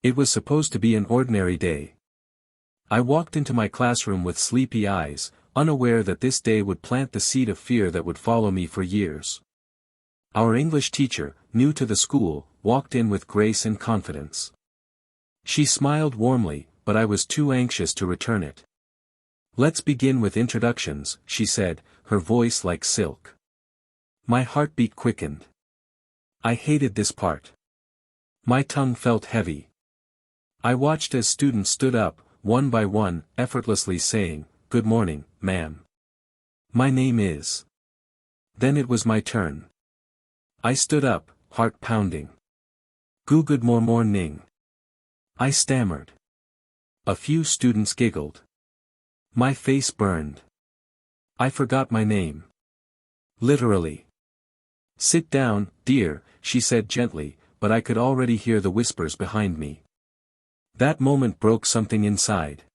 It was supposed to be an ordinary day. I walked into my classroom with sleepy eyes, unaware that this day would plant the seed of fear that would follow me for years. Our English teacher, new to the school, walked in with grace and confidence. She smiled warmly, but I was too anxious to return it. "Let's begin with introductions," she said, her voice like silk. My heartbeat quickened. I hated this part. My tongue felt heavy. I watched as students stood up, one by one, effortlessly saying, "Good morning, ma'am. My name is." Then it was my turn. I stood up, heart pounding. Good morning." I stammered. A few students giggled. My face burned. I forgot my name. Literally. "Sit down, dear," she said gently, but I could already hear the whispers behind me. That moment broke something inside.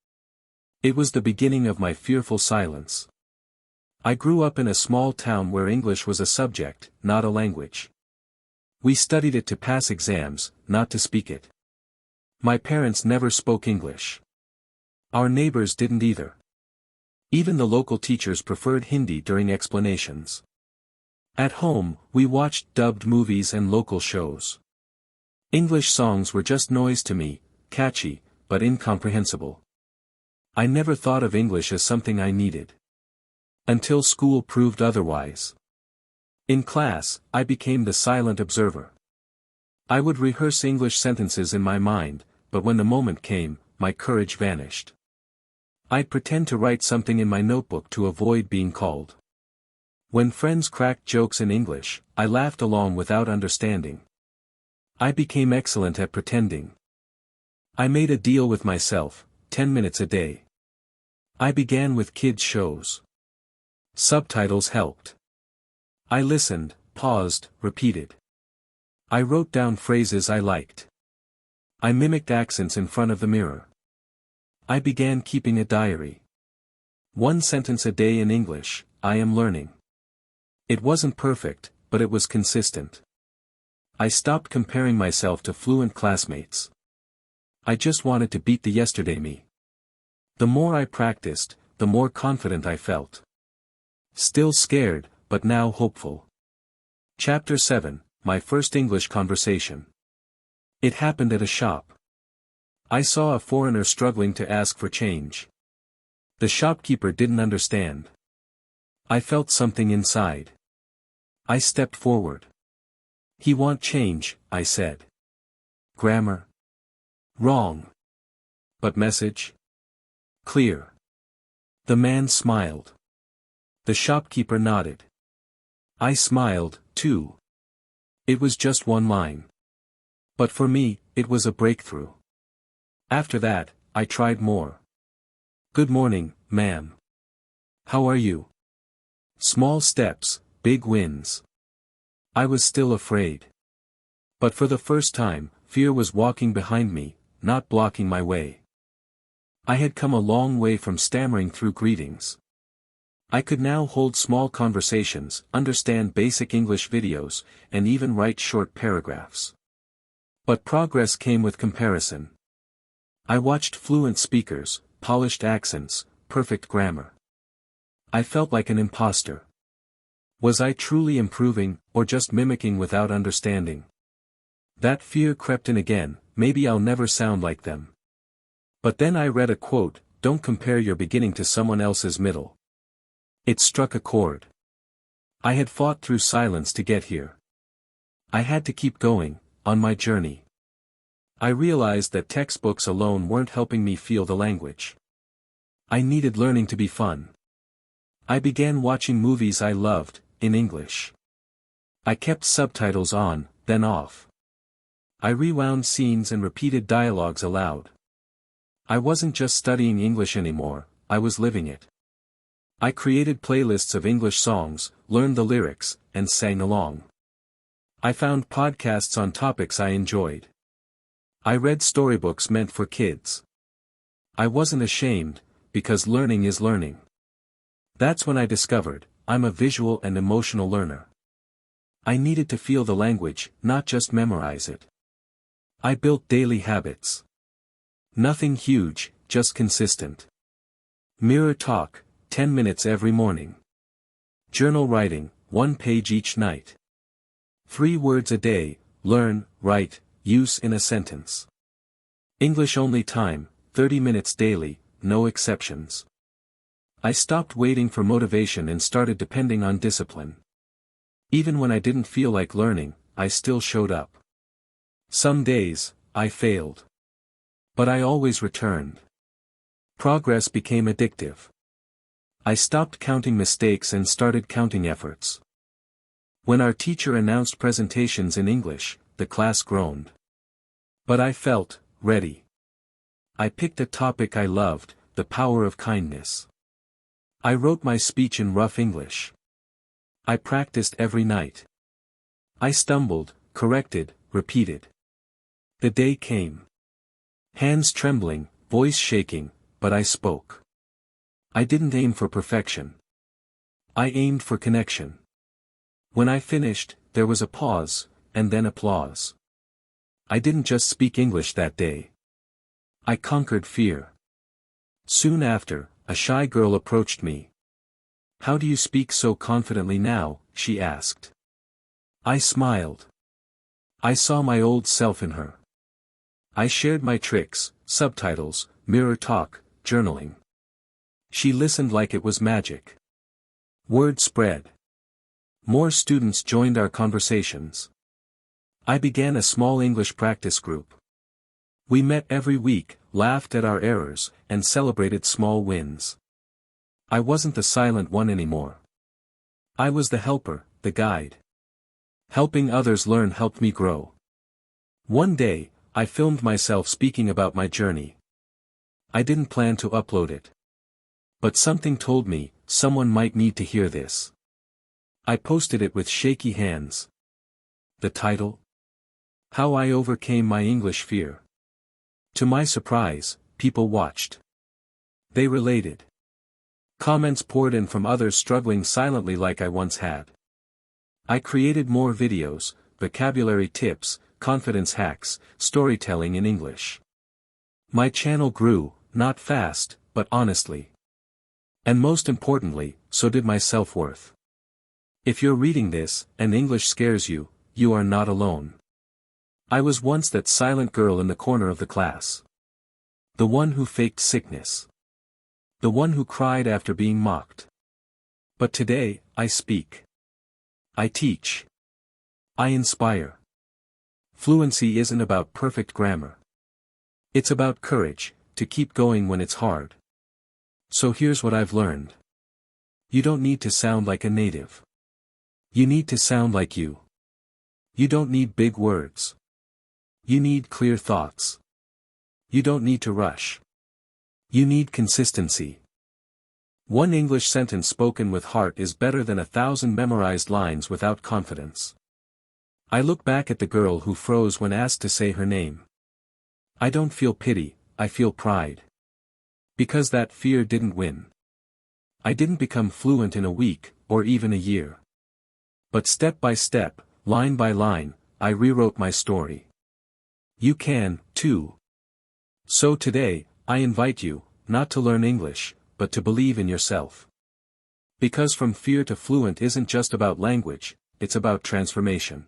It was the beginning of my fearful silence. I grew up in a small town where English was a subject, not a language. We studied it to pass exams, not to speak it. My parents never spoke English. Our neighbors didn't either. Even the local teachers preferred Hindi during explanations. At home, we watched dubbed movies and local shows. English songs were just noise to me, catchy, but incomprehensible. I never thought of English as something I needed. Until school proved otherwise. In class, I became the silent observer. I would rehearse English sentences in my mind, but when the moment came, my courage vanished. I'd pretend to write something in my notebook to avoid being called. When friends cracked jokes in English, I laughed along without understanding. I became excellent at pretending. I made a deal with myself, 10 minutes a day. I began with kids' shows. Subtitles helped. I listened, paused, repeated. I wrote down phrases I liked. I mimicked accents in front of the mirror. I began keeping a diary. 1 sentence a day in English, I am learning. It wasn't perfect, but it was consistent. I stopped comparing myself to fluent classmates. I just wanted to beat the yesterday me. The more I practiced, the more confident I felt. Still scared, but now hopeful. Chapter 7, My First English Conversation. It happened at a shop. I saw a foreigner struggling to ask for change. The shopkeeper didn't understand. I felt something inside. I stepped forward. "He want change," I said. "Grammar? Wrong. But message? Clear." The man smiled. The shopkeeper nodded. I smiled, too. It was just 1 line. But for me, it was a breakthrough. After that, I tried more. "Good morning, ma'am. How are you?" Small steps, big wins. I was still afraid. But for the first time, fear was walking behind me, not blocking my way. I had come a long way from stammering through greetings. I could now hold small conversations, understand basic English videos, and even write short paragraphs. But progress came with comparison. I watched fluent speakers, polished accents, perfect grammar. I felt like an imposter. Was I truly improving, or just mimicking without understanding? That fear crept in again, maybe I'll never sound like them. But then I read a quote, "Don't compare your beginning to someone else's middle." It struck a chord. I had fought through silence to get here. I had to keep going, on my journey. I realized that textbooks alone weren't helping me feel the language. I needed learning to be fun. I began watching movies I loved, in English. I kept subtitles on, then off. I rewound scenes and repeated dialogues aloud. I wasn't just studying English anymore, I was living it. I created playlists of English songs, learned the lyrics, and sang along. I found podcasts on topics I enjoyed. I read storybooks meant for kids. I wasn't ashamed, because learning is learning. That's when I discovered, I'm a visual and emotional learner. I needed to feel the language, not just memorize it. I built daily habits. Nothing huge, just consistent. Mirror talk, 10 minutes every morning. Journal writing, 1 page each night. 3 words a day, learn, write, use in a sentence. English only time, 30 minutes daily, no exceptions. I stopped waiting for motivation and started depending on discipline. Even when I didn't feel like learning, I still showed up. Some days, I failed. But I always returned. Progress became addictive. I stopped counting mistakes and started counting efforts. When our teacher announced presentations in English, the class groaned. But I felt ready. I picked a topic I loved, the power of kindness. I wrote my speech in rough English. I practiced every night. I stumbled, corrected, repeated. The day came. Hands trembling, voice shaking, but I spoke. I didn't aim for perfection. I aimed for connection. When I finished, there was a pause, and then applause. I didn't just speak English that day. I conquered fear. Soon after, a shy girl approached me. "How do you speak so confidently now?" she asked. I smiled. I saw my old self in her. I shared my tricks, subtitles, mirror talk, journaling. She listened like it was magic. Word spread. More students joined our conversations. I began a small English practice group. We met every week, laughed at our errors, and celebrated small wins. I wasn't the silent one anymore. I was the helper, the guide. Helping others learn helped me grow. One day, I filmed myself speaking about my journey. I didn't plan to upload it. But something told me, someone might need to hear this. I posted it with shaky hands. The title? How I Overcame My English Fear. To my surprise, people watched. They related. Comments poured in from others struggling silently like I once had. I created more videos, vocabulary tips, confidence hacks, storytelling in English. My channel grew, not fast, but honestly. And most importantly, so did my self-worth. If you're reading this, and English scares you, you are not alone. I was once that silent girl in the corner of the class. The one who faked sickness. The one who cried after being mocked. But today, I speak. I teach. I inspire. Fluency isn't about perfect grammar. It's about courage, to keep going when it's hard. So here's what I've learned. You don't need to sound like a native. You need to sound like you. You don't need big words. You need clear thoughts. You don't need to rush. You need consistency. One English sentence spoken with heart is better than 1,000 memorized lines without confidence. I look back at the girl who froze when asked to say her name. I don't feel pity, I feel pride. Because that fear didn't win. I didn't become fluent in a week, or even a year. But step by step, line by line, I rewrote my story. You can, too. So today, I invite you, not to learn English, but to believe in yourself. Because from fear to fluent isn't just about language, it's about transformation.